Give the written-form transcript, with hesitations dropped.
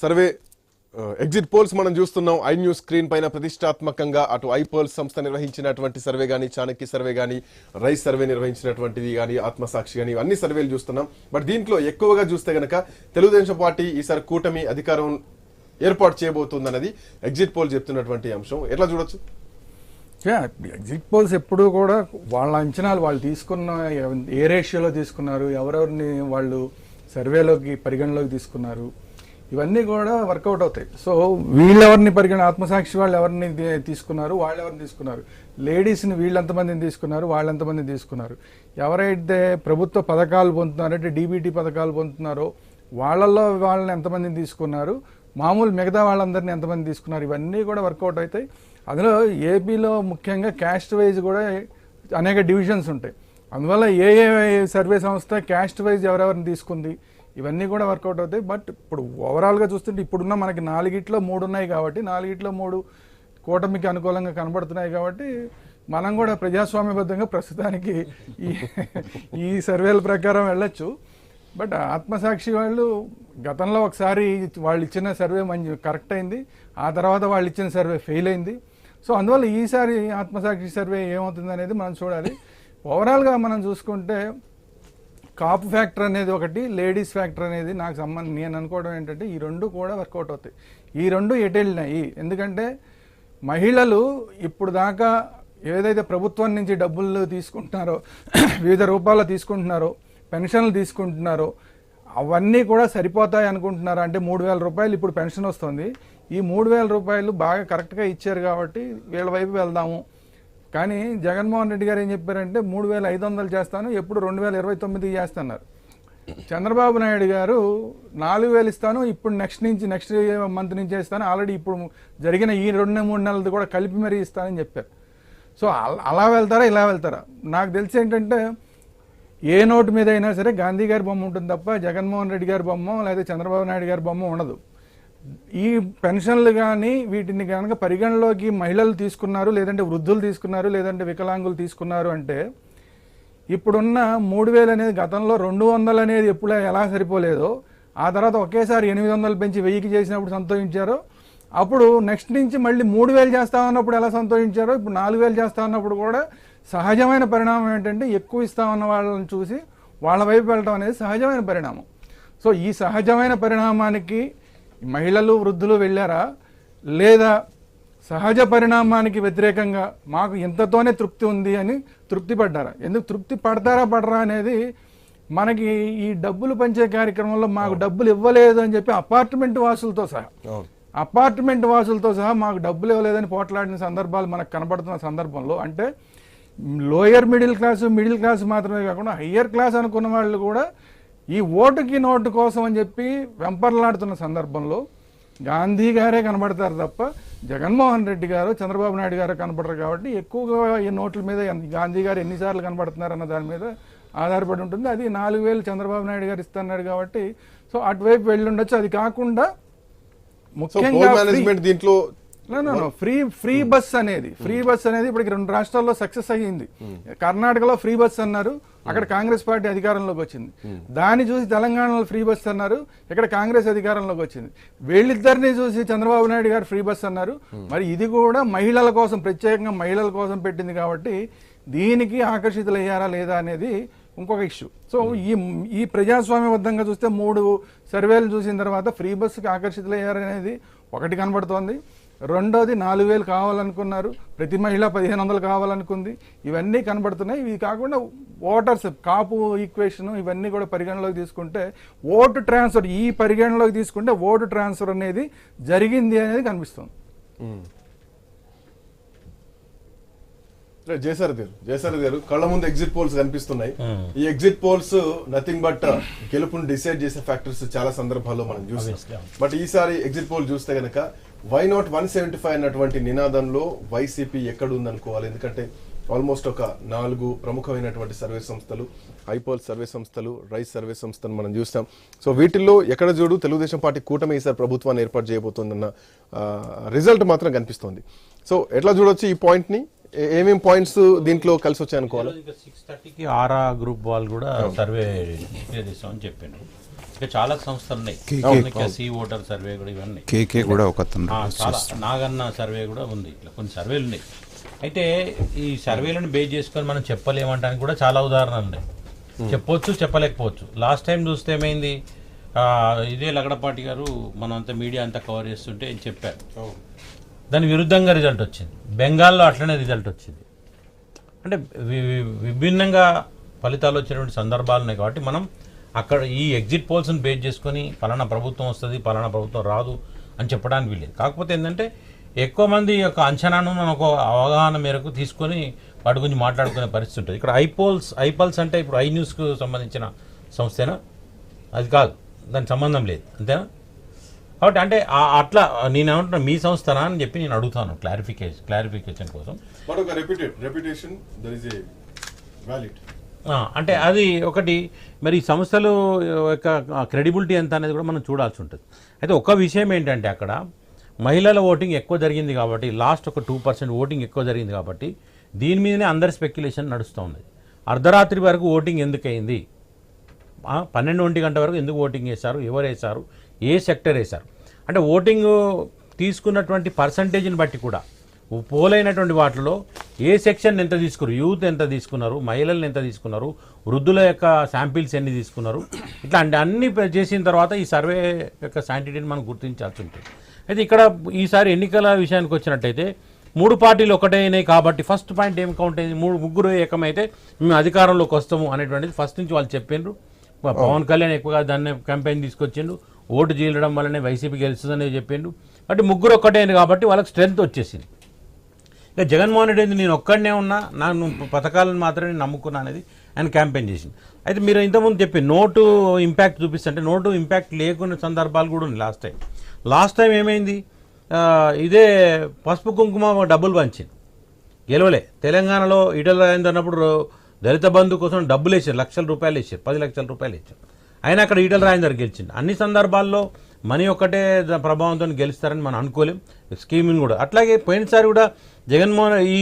Survey exit polls మనం చూస్తున్నాం. I news screen పైన ప్రతిష్టాత్మకంగా అటు ఐపోల్స్ సంస్థ నిర్వహించినటువంటి సర్వే కానీ, చాణక్య సర్వే కానీ, రైస్ సర్వే నిర్వహించినటువంటిది కానీ, ఆత్మసాక్షి కానీ, అన్ని సర్వేలు చూస్తున్నాం. బట్ దీంట్లో ఎక్కువగా చూస్తే గనక తెలుగుదేశం పార్టీ ఈసారి కూటమి అధికారం ఏర్పాటు చేయబోతుందన్నది ఎగ్జిట్ పోల్ చెప్తున్నటువంటి అంశం. ఎట్లా చూడొచ్చు? ఎగ్జిట్ పోల్స్ ఎప్పుడూ కూడా వాళ్ళ అంచనాలు వాళ్ళు తీసుకున్న ఏ రేషియోలో తీసుకున్నారు, ఎవరెవరిని వాళ్ళు సర్వేలోకి పరిగణలోకి తీసుకున్నారు, ఇవన్నీ కూడా వర్కౌట్ అవుతాయి. సో వీళ్ళెవరిని ఆత్మసాక్షి వాళ్ళు ఎవరిని తీసుకున్నారు, వాళ్ళు ఎవరిని తీసుకున్నారు, లేడీస్ని వీళ్ళెంతమందిని తీసుకున్నారు, వాళ్ళెంతమందిని తీసుకున్నారు, ఎవరైతే ప్రభుత్వ పథకాలు పొందుతున్నారంటే డీబీటీ పథకాలు పొందుతున్నారో వాళ్ళల్లో వాళ్ళని ఎంతమందిని తీసుకున్నారు, మామూలు మిగతా వాళ్ళందరినీ ఎంతమంది తీసుకున్నారు, ఇవన్నీ కూడా వర్కౌట్ అవుతాయి. అందులో ఏపీలో ముఖ్యంగా క్యాస్ట్ వైజ్ కూడా అనేక డివిజన్స్ ఉంటాయి. అందువల్ల ఏ సర్వే సంస్థ క్యాస్ట్ వైజ్ ఎవరెవరిని తీసుకుంది ఇవన్నీ కూడా వర్కౌట్ అవుతాయి. బట్ ఇప్పుడు ఓవరాల్గా చూస్తుంటే ఇప్పుడున్న మనకి 4గిట్లో 3 ఉన్నాయి కాబట్టి 4గిట్లో 3 కూటమికి అనుకూలంగా కనబడుతున్నాయి కాబట్టి మనం కూడా ప్రజాస్వామ్యబద్ధంగా ప్రస్తుతానికి ఈ సర్వేల ప్రకారం వెళ్ళొచ్చు. బట్ ఆత్మసాక్షి వాళ్ళు గతంలో ఒకసారి వాళ్ళు ఇచ్చిన సర్వే కరెక్ట్ అయింది, ఆ తర్వాత వాళ్ళు ఇచ్చిన సర్వే ఫెయిల్ అయింది. సో అందువల్ల ఈసారి ఆత్మసాక్షి సర్వే ఏమవుతుంది అనేది మనం చూడాలి. ఓవరాల్గా మనం చూసుకుంటే కాపు ఫ్యాక్టర్ అనేది ఒకటి, లేడీస్ ఫ్యాక్టర్ అనేది నేను అనుకోవడం ఏంటంటే ఈ రెండు కూడా వర్కౌట్ అవుతాయి. ఈ రెండు ఎటు వెళ్ళినాయి, ఎందుకంటే మహిళలు ఇప్పుడు దాకా ఏదైతే ప్రభుత్వం నుంచి డబ్బులు తీసుకుంటున్నారో, వివిధ రూపాల్లో తీసుకుంటున్నారో, పెన్షన్లు తీసుకుంటున్నారో అవన్నీ కూడా సరిపోతాయి అనుకుంటున్నారు. అంటే 3,000 రూపాయలు ఇప్పుడు పెన్షన్ వస్తుంది, ఈ 3,000 రూపాయలు బాగా కరెక్ట్గా ఇచ్చారు కాబట్టి వీళ్ళ వైపు వెళ్దాము. కానీ జగన్మోహన్ రెడ్డి గారు ఏం చెప్పారంటే 3,500 చేస్తాను, ఎప్పుడు 2029 చేస్తున్నారు. చంద్రబాబు నాయుడు గారు 4,000 ఇస్తాను, ఇప్పుడు నెక్స్ట్ మంత్ నుంచి చేస్తాను, ఆల్రెడీ ఇప్పుడు జరిగిన ఈ 2-3 నెలలది కూడా కలిపి మరీ ఇస్తానని చెప్పారు. సో అలా వెళ్తారా ఇలా వెళ్తారా? నాకు తెలిసి ఏంటంటే ఏ నోటు మీద అయినా సరే గాంధీ గారి బొమ్మ ఉంటుంది తప్ప జగన్మోహన్ రెడ్డి గారి బొమ్మ లేదా చంద్రబాబు నాయుడు గారి బొమ్మ ఉండదు. ఈ పెన్షన్లు కానీ వీటిని కనుక పరిగణలోకి మహిళలు తీసుకున్నారు, లేదంటే వృద్ధులు తీసుకున్నారు, లేదంటే వికలాంగులు తీసుకున్నారు అంటే ఇప్పుడున్న 3,000 అనేది గతంలో 200 అనేది ఎప్పుడు ఎలా సరిపోలేదో, ఆ తర్వాత ఒకేసారి 800 పెంచి 1000కి చేసినప్పుడు సంతోషించారో, అప్పుడు నెక్స్ట్ నుంచి మళ్ళీ 3,000 చేస్తా ఉన్నప్పుడు ఎలా సంతోషించారో, ఇప్పుడు 4,000 చేస్తా ఉన్నప్పుడు కూడా సహజమైన పరిణామం ఏంటంటే ఎక్కువ ఇస్తా ఉన్న వాళ్ళని చూసి వాళ్ళ వైపు వెళ్ళడం అనేది సహజమైన పరిణామం. సో ఈ సహజమైన పరిణామానికి మహిళలు వృద్ధులు వెళ్ళారా, లేదా సహజ పరిణామానికి వ్యతిరేకంగా మాకు ఇంతతోనే తృప్తి ఉంది అని తృప్తి పడ్డారా? ఎందుకు తృప్తి పడతారా పడరా అనేది మనకి ఈ డబ్బులు పంచే కార్యక్రమంలో మాకు డబ్బులు ఇవ్వలేదు అని చెప్పి అపార్ట్మెంట్ వాసులతో సహా మాకు డబ్బులు ఇవ్వలేదని పోట్లాడిన సందర్భాలు మనకు కనబడుతున్న సందర్భంలో, అంటే లోయర్ మిడిల్ క్లాస్ మాత్రమే కాకుండా హయ్యర్ క్లాస్ అనుకున్న వాళ్ళు కూడా ఈ ఓటుకి నోటు కోసం అని చెప్పి వెంపర్లాడుతున్న సందర్భంలో గాంధీ గారే కనబడతారు తప్ప జగన్మోహన్ రెడ్డి గారు చంద్రబాబు నాయుడు గారు కనబడరు. కాబట్టి ఎక్కువగా ఈ నోట్ల మీద గాంధీ గారు ఎన్నిసార్లు కనబడుతున్నారన్న దాని మీద ఆధారపడి ఉంటుంది. అది 4,000 చంద్రబాబు నాయుడు గారు ఇస్తున్నారు కాబట్టి సో అటువైపు వెళ్ళి ఉండొచ్చు. అది కాకుండా ముఖ్యంగా దీంట్లో ఫ్రీ బస్ అనేది ఇప్పుడు 2 రాష్ట్రాల్లో సక్సెస్ అయ్యింది. కర్ణాటకలో ఫ్రీ బస్ అన్నారు, అక్కడ కాంగ్రెస్ పార్టీ అధికారంలోకి వచ్చింది. దాన్ని చూసి తెలంగాణలో ఫ్రీ బస్ అన్నారు, ఇక్కడ కాంగ్రెస్ అధికారంలోకి వచ్చింది. వీళ్ళిద్దరిని చూసి చంద్రబాబు నాయుడు గారు ఫ్రీ బస్ అన్నారు. మరి ఇది కూడా మహిళల కోసం, ప్రత్యేకంగా మహిళల కోసం పెట్టింది కాబట్టి దీనికి ఆకర్షితులయ్యారా లేదా అనేది ఇంకొక ఇష్యూ. సో ఈ ప్రజాస్వామ్యబద్ధంగా చూస్తే 3 సర్వేలు చూసిన తర్వాత ఫ్రీ బస్సుకి ఆకర్షితులయ్యారనేది ఒకటి కనబడుతోంది. రెండోది 4,000 కావాలనుకున్నారు, ప్రతి మహిళ 1,500 కావాలనుకుంది, ఇవన్నీ కనబడుతున్నాయి. ఇవి కాకుండా ఓటర్స్ కాపు ఈక్వేషన్ ఇవన్నీ కూడా పరిగణలోకి తీసుకుంటే ఓటు ట్రాన్స్ఫర్ పరిగణలోకి తీసుకుంటే ఓటు ట్రాన్స్ఫర్ అనేది జరిగింది అనేది కనిపిస్తుంది. జయసారథి గారు కళ్ళ ముందు ఎగ్జిట్ పోల్స్ కనిపిస్తున్నాయి. ఈ ఎగ్జిట్ పోల్స్ నథింగ్ బట్ గెలుపును డిసైడ్ చేసే ఫ్యాక్టర్స్ చాలా సందర్భాల్లో మనం చూస్తాం. బట్ ఈసారి ఎగ్జిట్ పోల్ చూస్తే గనక వై నాట్ 175 అన్నటువంటి నినాదంలో వైసీపీ ఎక్కడుందనుకోవాలి. ఎందుకంటే ఆల్మోస్ట్ ఒక 4 ప్రముఖమైనటువంటి సర్వే సంస్థలు, ఐపోల్ సర్వే సంస్థలు, రైస్ సర్వే సంస్థను మనం చూస్తాం. సో వీటిల్లో ఎక్కడ చూడు తెలుగుదేశం పార్టీ కూటమి ఈసారి ప్రభుత్వాన్ని ఏర్పాటు చేయబోతోందన్న రిజల్ట్ మాత్రం కనిపిస్తోంది. సో ఎట్లా చూడొచ్చు ఈ పాయింట్ ని, ఏమేం పాయింట్స్ దీంట్లో కలిసి వచ్చాయి అనుకోవాలి? 6:30కి ఆరా గ్రూప్ వాళ్ళు కూడా సర్వే చేస్తామని చెప్పాను. ఇంకా చాలా సంస్థలు ఉన్నాయి, సి ఓటర్ సర్వే కూడా ఇవన్నీ, కేకే కూడా ఒక చాలా నాగన్న సర్వే కూడా ఉంది, ఇట్లా కొన్ని సర్వేలు ఉన్నాయి. అయితే ఈ సర్వేలను బేస్ చేసుకొని మనం చెప్పలేమంటానికి కూడా చాలా ఉదాహరణలు ఉన్నాయి. చెప్పొచ్చు, చెప్పలేకపోవచ్చు. లాస్ట్ టైం చూస్తే ఏమైంది, ఇదే లగడపాటి గారు మనం అంతా మీడియా అంతా కవర్ చేస్తుంటే ఏం చెప్పారు, దాని విరుద్ధంగా రిజల్ట్ వచ్చింది. బెంగాల్లో అట్లనే రిజల్ట్ వచ్చింది. అంటే విభిన్నంగా ఫలితాలు వచ్చినటువంటి సందర్భాలు ఉన్నాయి. కాబట్టి మనం అక్కడ ఈ ఎగ్జిట్ పోల్స్ని బేస్ చేసుకొని పలానా ప్రభుత్వం వస్తుంది, పలానా ప్రభుత్వం రాదు అని చెప్పడానికి వీలేదు. కాకపోతే ఏంటంటే ఎక్కువ మంది యొక్క అంచనాను మనం ఒక అవగాహన మేరకు తీసుకొని వాటి గురించి మాట్లాడుకునే పరిస్థితి ఉంటుంది. ఇక్కడ ఐపల్స్ అంటే ఇప్పుడు ఐ న్యూస్కు సంబంధించిన సంస్థేనా? అది కాదు, దానికి సంబంధం లేదు, అంతేనా? కాబట్టి అంటే అట్లా నేను ఏమంటున్నా మీ సంస్థనా అని చెప్పి నేను అడుగుతాను క్లారిఫికేషన్ కోసం. అంటే అది ఒకటి. మరి ఈ సంస్థలు యొక్క క్రెడిబిలిటీ ఎంత అనేది కూడా మనం చూడాల్సి ఉంటుంది. అయితే ఒక విషయం ఏంటంటే అక్కడ మహిళల ఓటింగ్ ఎక్కువ జరిగింది కాబట్టి, లాస్ట్ ఒక 2% ఓటింగ్ ఎక్కువ జరిగింది కాబట్టి దీని మీదనే అందరి స్పెక్యులేషన్ నడుస్తూ ఉన్నది. అర్ధరాత్రి వరకు ఓటింగ్ ఎందుకు అయింది, 12-1 గంట వరకు ఎందుకు ఓటింగ్ వేశారు, ఎవరు వేశారు, ఏ సెక్టర్ వేశారు అంటే ఓటింగ్ తీసుకున్నటువంటి పర్సంటేజ్ని బట్టి కూడా పోలైనటువంటి వాటిలో ఏ సెక్షన్ ఎంత తీసుకున్నారు, యూత్ ఎంత తీసుకున్నారు, మహిళలను ఎంత తీసుకున్నారు, వృద్ధుల యొక్క శాంపిల్స్ ఎన్ని తీసుకున్నారు, ఇట్లా అంటే అన్ని చేసిన తర్వాత ఈ సర్వే యొక్క శాంటిటీని మనం గుర్తించాల్సి ఉంటుంది. అయితే ఇక్కడ ఈసారి ఎన్నికల విషయానికి వచ్చినట్టయితే 3 పార్టీలు ఒకటైనాయి కాబట్టి ఫస్ట్ పాయింట్ ఏం కౌంట్ అయింది, ముగ్గురు ఏకమైతే మేము అధికారంలోకి వస్తాము అనేటువంటిది ఫస్ట్ నుంచి వాళ్ళు చెప్పిండ్రు. పవన్ కళ్యాణ్ ఎక్కువగా దాన్ని క్యాంపెయిన్ తీసుకొచ్చిండు, ఓటు చీలడం వల్లనే వైసీపీ గెలుస్తుందని చెప్పిండు. అంటే ముగ్గురు ఒక్కటైంది కాబట్టి వాళ్ళకి స్ట్రెంత్ వచ్చేసింది. ఇక జగన్మోహన్ రెడ్డి నేను ఒక్కడనే ఉన్నా, నాకు పథకాలను మాత్రమే నమ్ముకున్నా అనేది ఆయన క్యాంపెయిన్ చేసింది. అయితే మీరు ఇంతకుముందు చెప్పి నోటు ఇంపాక్ట్ చూపిస్తుంటే నోటు ఇంపాక్ట్ లేకున్న సందర్భాలు కూడా ఉన్నాయి. లాస్ట్ టైం ఏమైంది, ఇదే పసుపు కుంకుమ డబ్బులు పంచింది, గెలవలే. తెలంగాణలో ఈటల రాజేందర్ అన్నప్పుడు దళిత బంధు కోసం డబ్బులు వేసారు, లక్షల రూపాయలు వేసారు, 10 లక్షల రూపాయలు వేసారు. ఆయన అక్కడ ఈటల రాజేందర్ గెలిచింది. అన్ని సందర్భాల్లో మనీ ఒక్కటే ప్రభావంతో గెలుస్తారని మనం అనుకోలేం, స్కీమింగ్ కూడా. అట్లాగే పోయినసారి కూడా జగన్మోహన్ ఈ